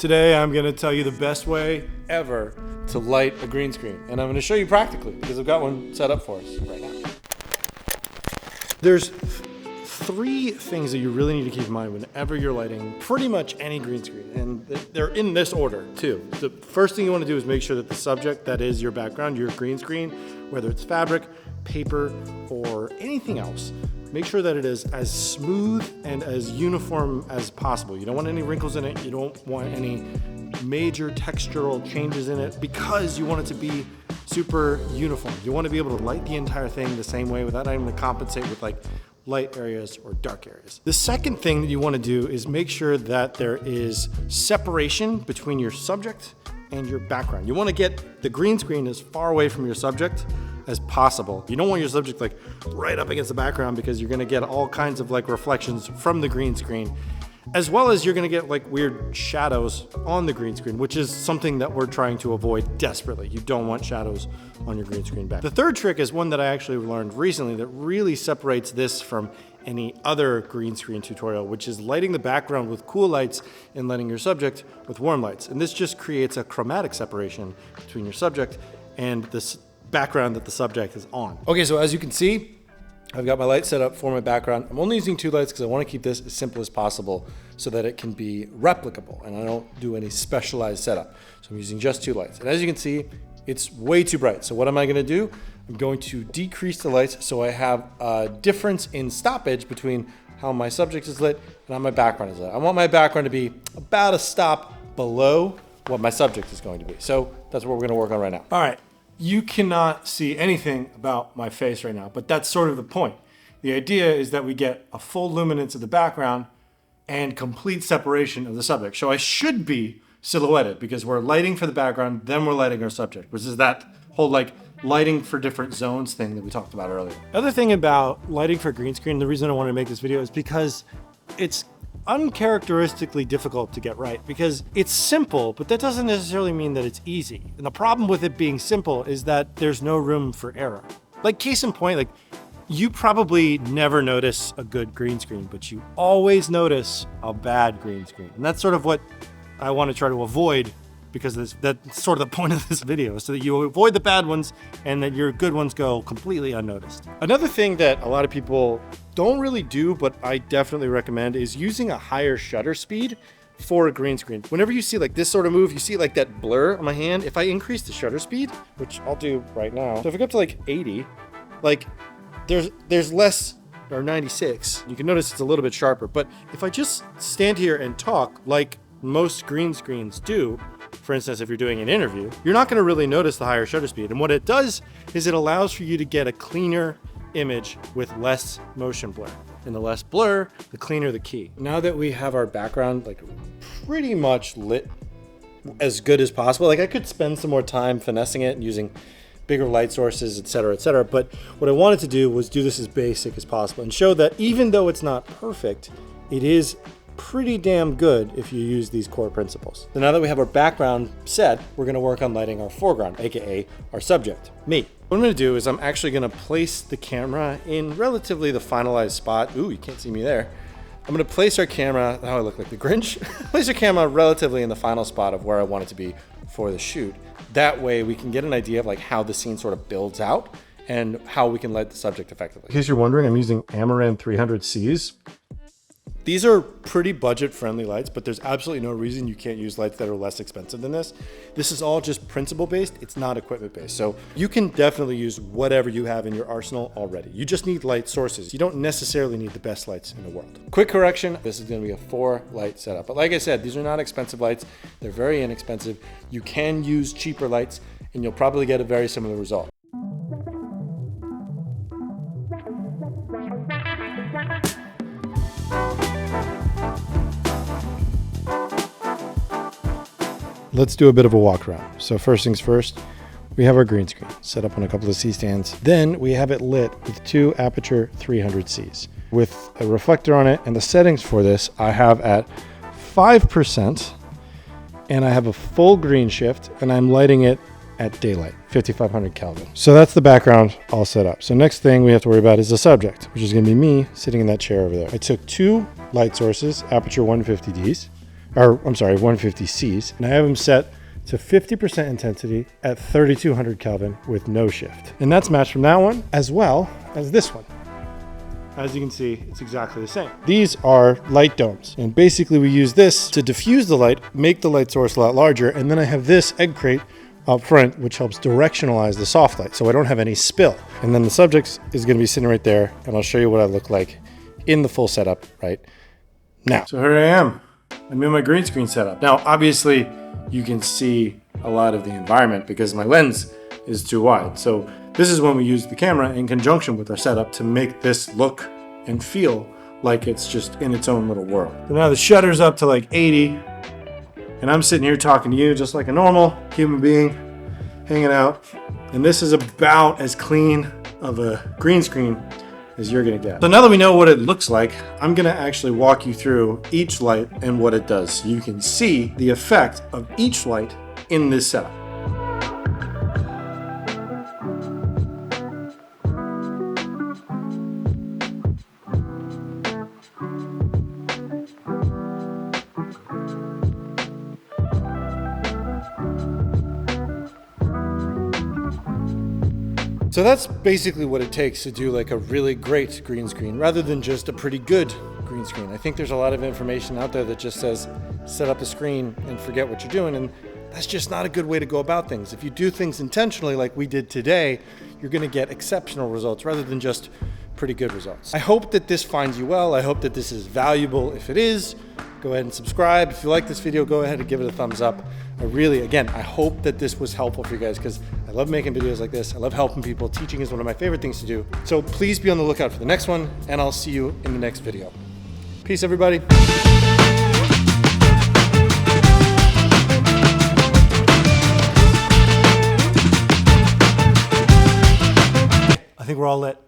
Today I'm going to tell you the best way ever to light a green screen. And I'm going to show you practically because I've got one set up for us right now. There's three things that you really need to keep in mind whenever you're lighting pretty much any green screen. And they're in this order too. The first thing you want to do is make sure that the subject that is your background, your green screen, whether it's fabric, paper, or anything else, make sure that it is as smooth and as uniform as possible. You don't want any wrinkles in it. You don't want any major textural changes in it because you want it to be super uniform. You want to be able to light the entire thing the same way without having to compensate with like light areas or dark areas. The second thing that you want to do is make sure that there is separation between your subject and your background. You want to get the green screen as far away from your subject as possible. You don't want your subject like right up against the background because you're going to get all kinds of like reflections from the green screen, as well as you're going to get like weird shadows on the green screen, which is something that we're trying to avoid desperately. You don't want shadows on your green screen back. The third trick is one that I actually learned recently that really separates this from any other green screen tutorial, which is lighting the background with cool lights and lighting your subject with warm lights. And this just creates a chromatic separation between your subject and this background that the subject is on. Okay, so as you can see, I've got my light set up for my background. I'm only using two lights because I want to keep this as simple as possible so that it can be replicable and I don't do any specialized setup. So I'm using just two lights. And as you can see, it's way too bright. So what am I going to do? I'm going to decrease the lights so I have a difference in stoppage between how my subject is lit and how my background is lit. I want my background to be about a stop below what my subject is going to be. So that's what we're going to work on right now. All right. You cannot see anything about my face right now, but that's sort of the point. The idea is that we get a full luminance of the background and complete separation of the subject. So I should be silhouetted because we're lighting for the background, then we're lighting our subject, which is that whole like lighting for different zones thing that we talked about earlier. The other thing about lighting for green screen, the reason I wanted to make this video is because it's uncharacteristically difficult to get right because it's simple, but that doesn't necessarily mean that it's easy. And the problem with it being simple is that there's no room for error. Like case in point, like you probably never notice a good green screen, but you always notice a bad green screen. And that's sort of what I want to try to avoid because that's sort of the point of this video, so that you avoid the bad ones and that your good ones go completely unnoticed. Another thing that a lot of people don't really do, but I definitely recommend, is using a higher shutter speed for a green screen. Whenever you see like this sort of move, you see like that blur on my hand. If I increase the shutter speed, which I'll do right now, so if I go up to like 80, like there's less, or 96, you can notice it's a little bit sharper. But if I just stand here and talk like most green screens do, for instance, if you're doing an interview, you're not going to really notice the higher shutter speed. And what it does is it allows for you to get a cleaner image with less motion blur. And the less blur, the cleaner the key. Now that we have our background like pretty much lit as good as possible, like I could spend some more time finessing it and using bigger light sources, etc., etc. But what I wanted to do was do this as basic as possible and show that even though it's not perfect, it is pretty damn good if you use these core principles. So now that we have our background set, we're going to work on lighting our foreground, aka our subject, me. What I'm going to do is I'm actually going to place the camera in relatively the finalized spot. Ooh, you can't see me there. I'm going to place our camera, how I look like the Grinch, place our camera relatively in the final spot of where I want it to be for the shoot. That way we can get an idea of like how the scene sort of builds out and how we can light the subject effectively. In case you're wondering, I'm using Amaran 300Cs. These are pretty budget-friendly lights, but there's absolutely no reason you can't use lights that are less expensive than this. This is all just principle-based. It's not equipment-based. So you can definitely use whatever you have in your arsenal already. You just need light sources. You don't necessarily need the best lights in the world. Quick correction, this is going to be a 4-light setup. But like I said, these are not expensive lights. They're very inexpensive. You can use cheaper lights, and you'll probably get a very similar result. Let's do a bit of a walk around. So first things first, we have our green screen set up on a couple of C-stands. Then we have it lit with two Aperture 300Cs with a reflector on it. And the settings for this I have at 5%, and I have a full green shift, and I'm lighting it at daylight, 5500 Kelvin. So that's the background all set up. So next thing we have to worry about is the subject, which is going to be me sitting in that chair over there. I took two light sources, Aperture 150Ds, or I'm sorry, 150Cs. And I have them set to 50% intensity at 3200 Kelvin with no shift. And that's matched from that one as well as this one. As you can see, it's exactly the same. These are light domes. And basically we use this to diffuse the light, make the light source a lot larger. And then I have this egg crate up front, which helps directionalize the soft light so I don't have any spill. And then the subject is gonna be sitting right there, and I'll show you what I look like in the full setup right now. So here I am. I'm in my green screen setup. Now, obviously, you can see a lot of the environment because my lens is too wide. So this is when we use the camera in conjunction with our setup to make this look and feel like it's just in its own little world. So now the shutter's up to like 80, and I'm sitting here talking to you just like a normal human being, hanging out. And this is about as clean of a green screen as you're gonna get. So now that we know what it looks like, I'm gonna actually walk you through each light and what it does. So you can see the effect of each light in this setup. So that's basically what it takes to do like a really great green screen rather than just a pretty good green screen. I think there's a lot of information out there that just says set up a screen and forget what you're doing, and that's just not a good way to go about things. If you do things intentionally like we did today, you're gonna get exceptional results rather than just pretty good results. I hope that this finds you well. I hope that this is valuable. If it is, go ahead and subscribe. If you like this video, go ahead and give it a thumbs up. I hope that this was helpful for you guys because I love making videos like this. I love helping people. Teaching is one of my favorite things to do. So please be on the lookout for the next one, and I'll see you in the next video. Peace, everybody. I think we're all lit.